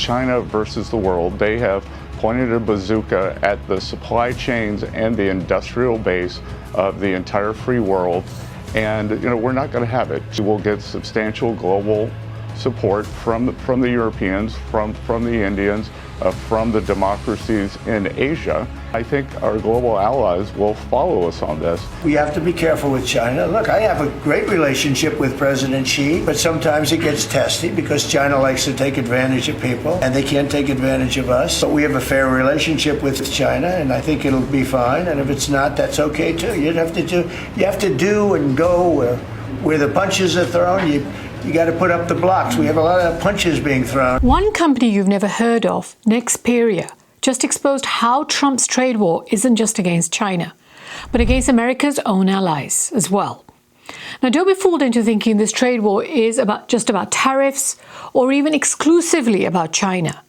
China versus the world. They have pointed a bazooka at the supply chains and the industrial base of the entire free world. And we're not going to have it. We'll get substantial global support from the Europeans, from the Indians, from the democracies in Asia. I think our global allies will follow us on this. We have to be careful with China. Look, I have a great relationship with President Xi, but sometimes it gets testy because China likes to take advantage of people, and they can't take advantage of us. But we have a fair relationship with China, and I think it'll be fine. And if it's not, that's okay too. You have to do and go where the punches are thrown. You got to put up the blocks. We have a lot of punches being thrown. One company you've never heard of, Nexperia, just exposed how Trump's trade war isn't just against China, but against America's own allies as well. Now, don't be fooled into thinking this trade war is just about tariffs or even exclusively about China.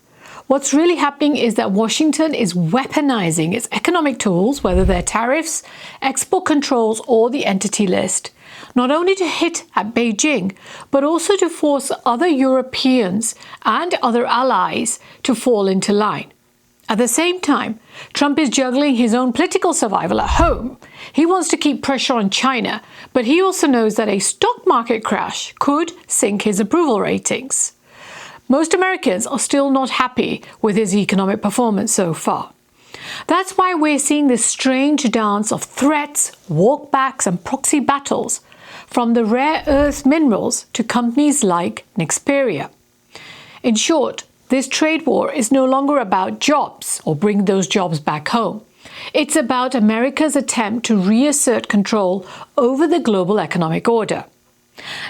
What's really happening is that Washington is weaponizing its economic tools, whether they're tariffs, export controls, or the entity list, not only to hit at Beijing, but also to force other Europeans and other allies to fall into line. At the same time, Trump is juggling his own political survival at home. He wants to keep pressure on China, but he also knows that a stock market crash could sink his approval ratings. Most Americans are still not happy with his economic performance so far. That's why we're seeing this strange dance of threats, walkbacks, and proxy battles, from the rare earth minerals to companies like Nexperia. In short, this trade war is no longer about jobs or bring those jobs back home. It's about America's attempt to reassert control over the global economic order.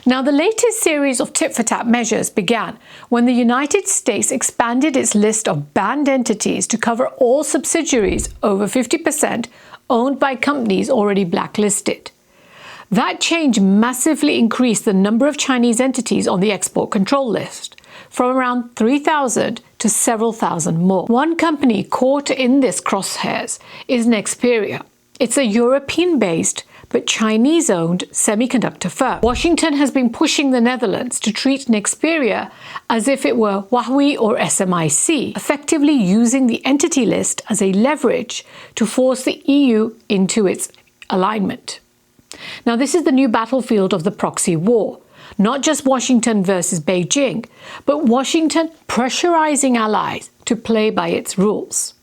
Now, the latest series of tit-for-tat measures began when the United States expanded its list of banned entities to cover all subsidiaries over 50% owned by companies already blacklisted. That change massively increased the number of Chinese entities on the export control list, from around 3,000 to several thousand more. One company caught in this crosshairs is Nexperia. It's a European-based but Chinese-owned semiconductor firm. Washington has been pushing the Netherlands to treat Nexperia as if it were Huawei or SMIC, effectively using the entity list as a leverage to force the EU into its alignment. Now, this is the new battlefield of the proxy war. Not just Washington versus Beijing, but Washington pressurizing allies to play by its rules.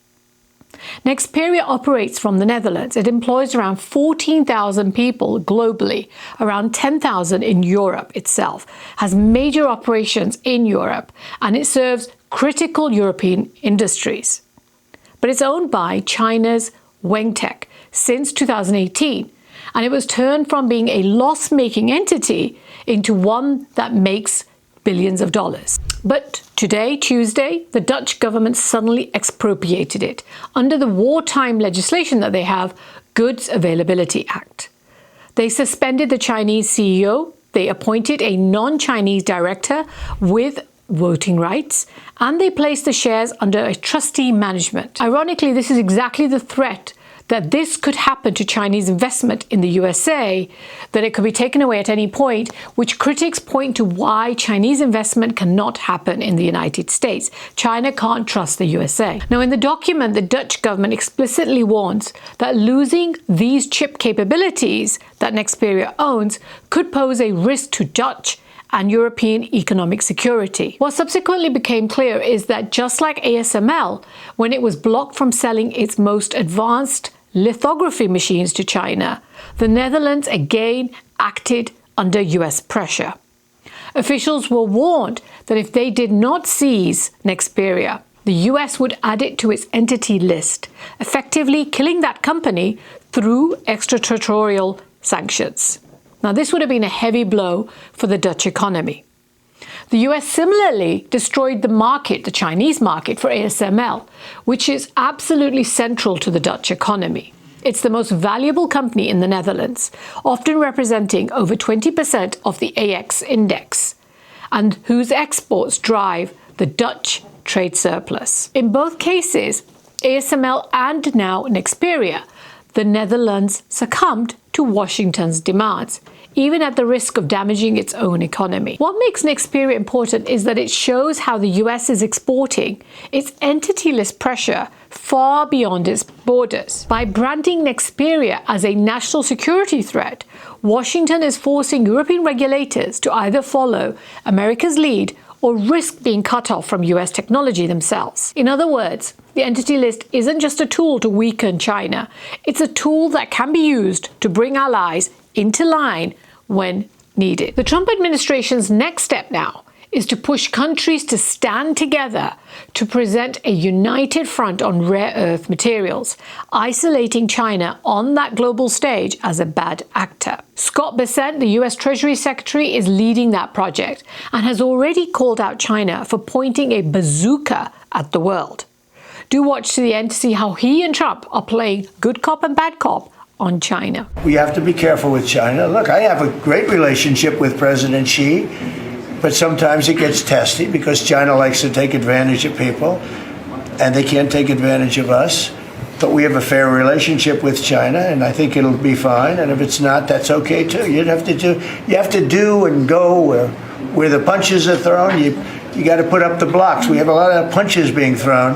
Nexperia operates from the Netherlands. It employs around 14,000 people globally, around 10,000 in Europe itself, has major operations in Europe, and it serves critical European industries. But it's owned by China's Wingtech since 2018, and it was turned from being a loss-making entity into one that makes billions of dollars. But today, Tuesday, the Dutch government suddenly expropriated it under the wartime legislation that they have, Goods Availability Act. They suspended the Chinese CEO, they appointed a non-Chinese director with voting rights, and they placed the shares under a trustee management. Ironically, this is exactly the threat that this could happen to Chinese investment in the USA, that it could be taken away at any point, which critics point to why Chinese investment cannot happen in the United States. China can't trust the USA. Now, in the document, the Dutch government explicitly warns that losing these chip capabilities that Nexperia owns could pose a risk to Dutch and European economic security. What subsequently became clear is that just like ASML, when it was blocked from selling its most advanced lithography machines to China, the Netherlands again acted under US pressure. Officials were warned that if they did not seize Nexperia, the US would add it to its entity list, effectively killing that company through extraterritorial sanctions. Now, this would have been a heavy blow for the Dutch economy. The US similarly destroyed the market, the Chinese market, for ASML, which is absolutely central to the Dutch economy. It's the most valuable company in the Netherlands, often representing over 20% of the AX index, and whose exports drive the Dutch trade surplus. In both cases, ASML and now Nexperia, the Netherlands succumbed to Washington's demands, even at the risk of damaging its own economy. What makes Nexperia important is that it shows how the US is exporting its entity list pressure far beyond its borders. By branding Nexperia as a national security threat, Washington is forcing European regulators to either follow America's lead or risk being cut off from US technology themselves. In other words, the entity list isn't just a tool to weaken China, it's a tool that can be used to bring allies into line when needed. The Trump administration's next step now is to push countries to stand together to present a united front on rare earth materials, isolating China on that global stage as a bad actor. Scott Bessent, the US Treasury Secretary, is leading that project and has already called out China for pointing a bazooka at the world. Do watch to the end to see how he and Trump are playing good cop and bad cop on China. We have to be careful with China. Look, I have a great relationship with President Xi, but sometimes it gets testy because China likes to take advantage of people, and they can't take advantage of us. But we have a fair relationship with China, and I think it'll be fine. And if it's not, that's okay too. You have to do and go where the punches are thrown. You got to put up the blocks. We have a lot of punches being thrown,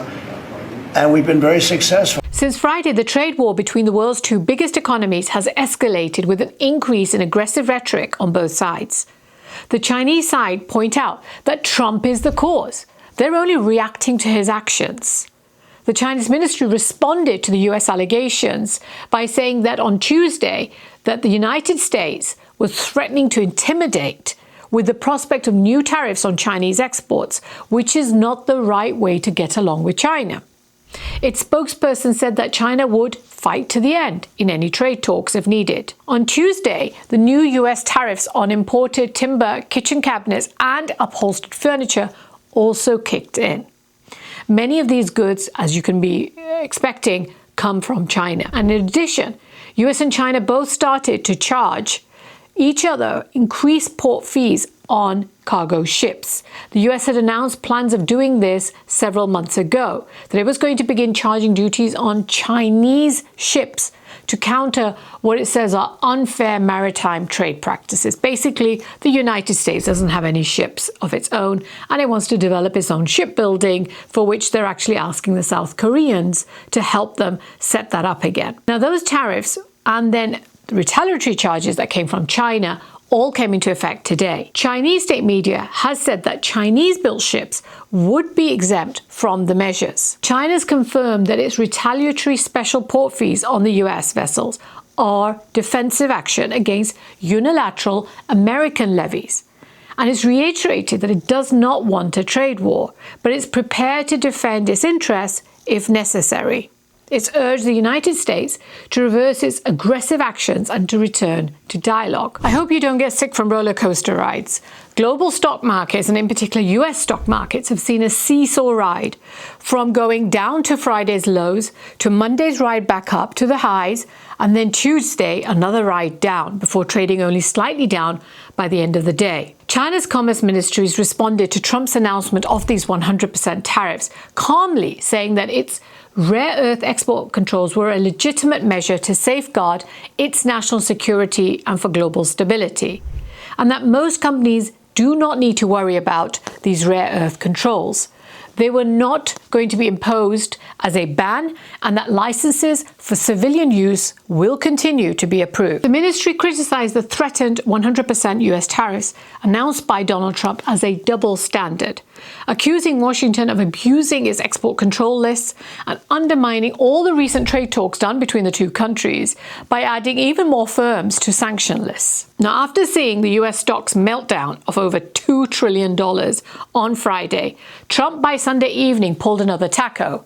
and we've been very successful. Since Friday, the trade war between the world's two biggest economies has escalated with an increase in aggressive rhetoric on both sides. The Chinese side point out that Trump is the cause. They're only reacting to his actions. The Chinese ministry responded to the US allegations by saying that on Tuesday that the United States was threatening to intimidate with the prospect of new tariffs on Chinese exports, which is not the right way to get along with China. Its spokesperson said that China would fight to the end in any trade talks if needed. On Tuesday, the new US tariffs on imported timber, kitchen cabinets, and upholstered furniture also kicked in. Many of these goods, as you can be expecting, come from China. And in addition, US and China both started to charge each other increased port fees on cargo ships. The US had announced plans of doing this several months ago, that it was going to begin charging duties on Chinese ships to counter what it says are unfair maritime trade practices. Basically, the United States doesn't have any ships of its own, and it wants to develop its own shipbuilding, for which they're actually asking the South Koreans to help them set that up again. Now, those tariffs and then the retaliatory charges that came from China all came into effect today. Chinese state media has said that Chinese-built ships would be exempt from the measures. China's confirmed that its retaliatory special port fees on the US vessels are defensive action against unilateral American levies. And it's reiterated that it does not want a trade war, but it's prepared to defend its interests if necessary. It's urged the United States to reverse its aggressive actions and to return to dialogue. I hope you don't get sick from roller coaster rides. Global stock markets, and in particular US stock markets, have seen a seesaw ride from going down to Friday's lows to Monday's ride back up to the highs, and then Tuesday another ride down before trading only slightly down by the end of the day. China's Commerce Ministries responded to Trump's announcement of these 100% tariffs, calmly saying that its rare earth export controls were a legitimate measure to safeguard its national security and for global stability, and that most companies do not need to worry about these rare earth controls. They were not going to be imposed as a ban, and that licenses for civilian use will continue to be approved. The ministry criticized the threatened 100% US tariffs announced by Donald Trump as a double standard, accusing Washington of abusing its export control lists and undermining all the recent trade talks done between the two countries by adding even more firms to sanction lists. Now, after seeing the US stocks meltdown of over $2 trillion on Friday, Trump by Sunday evening pulled another taco.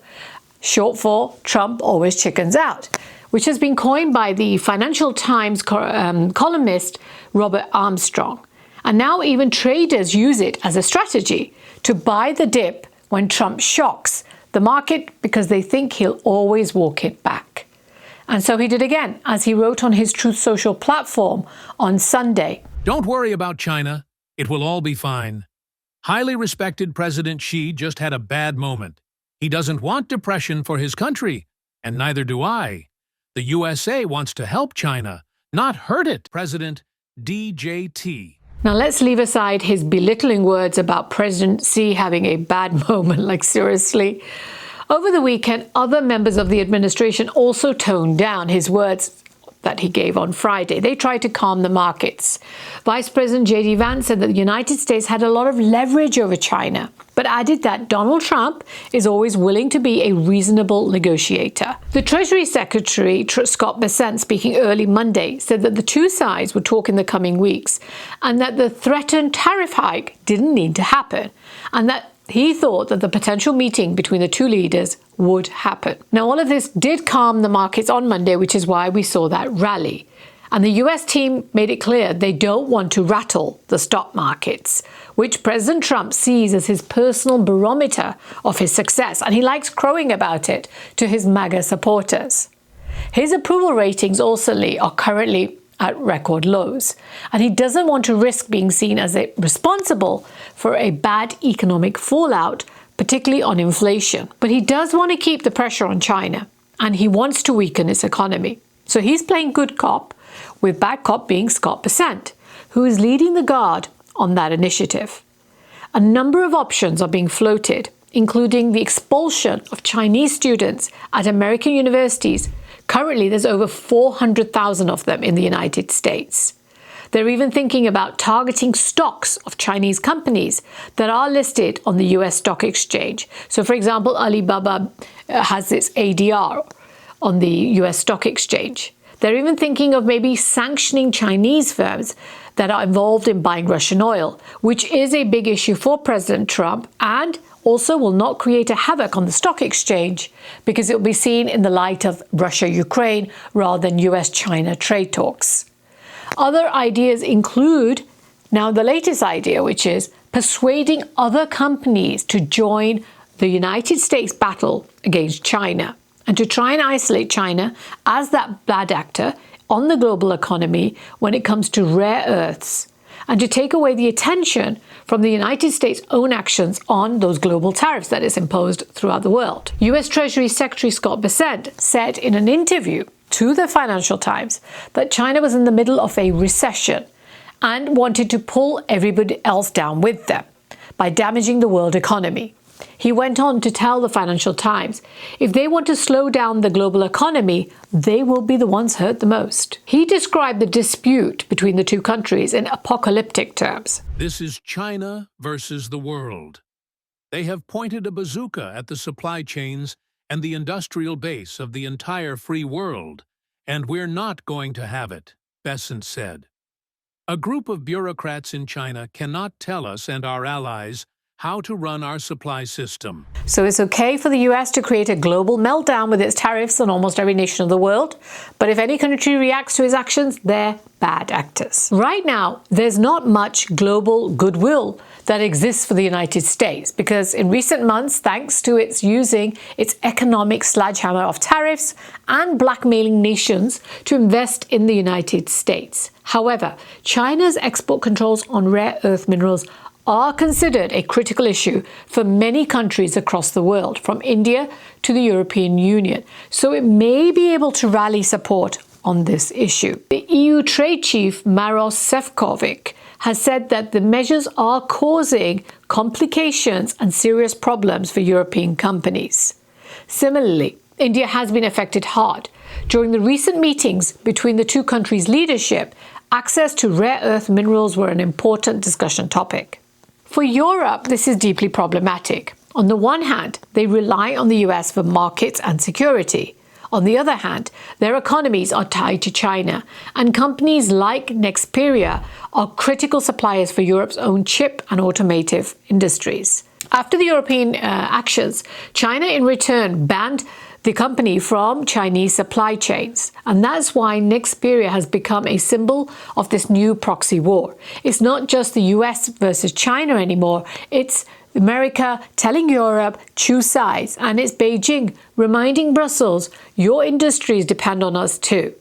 Short for Trump always chickens out, which has been coined by the Financial Times columnist Robert Armstrong. And now even traders use it as a strategy to buy the dip when Trump shocks the market because they think he'll always walk it back. And so he did again, as he wrote on his Truth Social platform on Sunday. Don't worry about China. It will all be fine. Highly respected President Xi just had a bad moment. He doesn't want depression for his country, and neither do I. The USA wants to help China, not hurt it. President, DJT. Now let's leave aside his belittling words about President Xi having a bad moment, like seriously. Over the weekend, other members of the administration also toned down his words that he gave on Friday. They tried to calm the markets. Vice President J.D. Vance said that the United States had a lot of leverage over China, but added that Donald Trump is always willing to be a reasonable negotiator. The Treasury Secretary, Scott Bessent, speaking early Monday, said that the two sides would talk in the coming weeks and that the threatened tariff hike didn't need to happen, and that he thought that the potential meeting between the two leaders would happen. Now, all of this did calm the markets on Monday, which is why we saw that rally. And the US team made it clear they don't want to rattle the stock markets, which President Trump sees as his personal barometer of his success, and he likes crowing about it to his MAGA supporters. His approval ratings also are currently at record lows, and he doesn't want to risk being seen as responsible for a bad economic fallout, particularly on inflation. But he does want to keep the pressure on China, and he wants to weaken its economy. So he's playing good cop, with bad cop being Scott Bessent, who is leading the guard on that initiative. A number of options are being floated, including the expulsion of Chinese students at American universities. Currently, there's over 400,000 of them in the United States. They're even thinking about targeting stocks of Chinese companies that are listed on the US stock exchange. So, for example, Alibaba has its ADR on the US stock exchange. They're even thinking of maybe sanctioning Chinese firms that are involved in buying Russian oil, which is a big issue for President Trump and also will not create a havoc on the stock exchange because it will be seen in the light of Russia-Ukraine rather than US-China trade talks. Other ideas include, now the latest idea, which is persuading other companies to join the United States battle against China and to try and isolate China as that bad actor on the global economy when it comes to rare earths, and to take away the attention from the United States' own actions on those global tariffs that is imposed throughout the world. US Treasury Secretary Scott Bessent said in an interview to the Financial Times that China was in the middle of a recession and wanted to pull everybody else down with them by damaging the world economy. He went on to tell the Financial Times, if they want to slow down the global economy, they will be the ones hurt the most. He described the dispute between the two countries in apocalyptic terms. This is China versus the world. They have pointed a bazooka at the supply chains and the industrial base of the entire free world, and we're not going to have it, Bessent said. A group of bureaucrats in China cannot tell us and our allies how to run our supply system. So it's okay for the US to create a global meltdown with its tariffs on almost every nation of the world, but if any country reacts to his actions, they're bad actors. Right now, there's not much global goodwill that exists for the United States because in recent months, thanks to its using its economic sledgehammer of tariffs and blackmailing nations to invest in the United States. However, China's export controls on rare earth minerals are considered a critical issue for many countries across the world, from India to the European Union, so it may be able to rally support on this issue. The EU trade chief Maros Sefcovic has said that the measures are causing complications and serious problems for European companies. Similarly, India has been affected hard. During the recent meetings between the two countries' leadership, access to rare earth minerals were an important discussion topic. For Europe, this is deeply problematic. On the one hand, they rely on the US for markets and security. On the other hand, their economies are tied to China, and companies like Nexperia are critical suppliers for Europe's own chip and automotive industries. After the European actions, China in return banned the company from Chinese supply chains. And that's why Nexperia has become a symbol of this new proxy war. It's not just the US versus China anymore, it's America telling Europe, choose sides, and it's Beijing reminding Brussels, your industries depend on us too.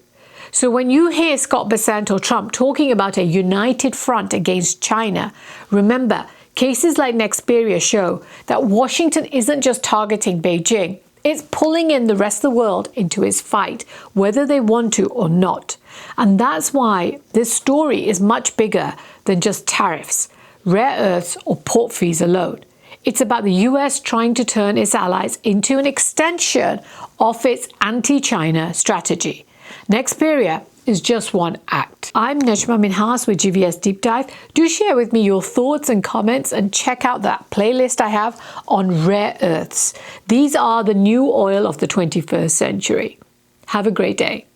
So when you hear Scott Bessent or Trump talking about a united front against China, remember, cases like Nexperia show that Washington isn't just targeting Beijing, It's pulling in the rest of the world into its fight, whether they want to or not. And that's why this story is much bigger than just tariffs, rare earths, or port fees alone. It's about the US trying to turn its allies into an extension of its anti-China strategy. Nexperia is just one act. I'm Nejma Minhas with GVS Deep Dive. Do share with me your thoughts and comments, and check out that playlist I have on rare earths. These are the new oil of the 21st century. Have a great day.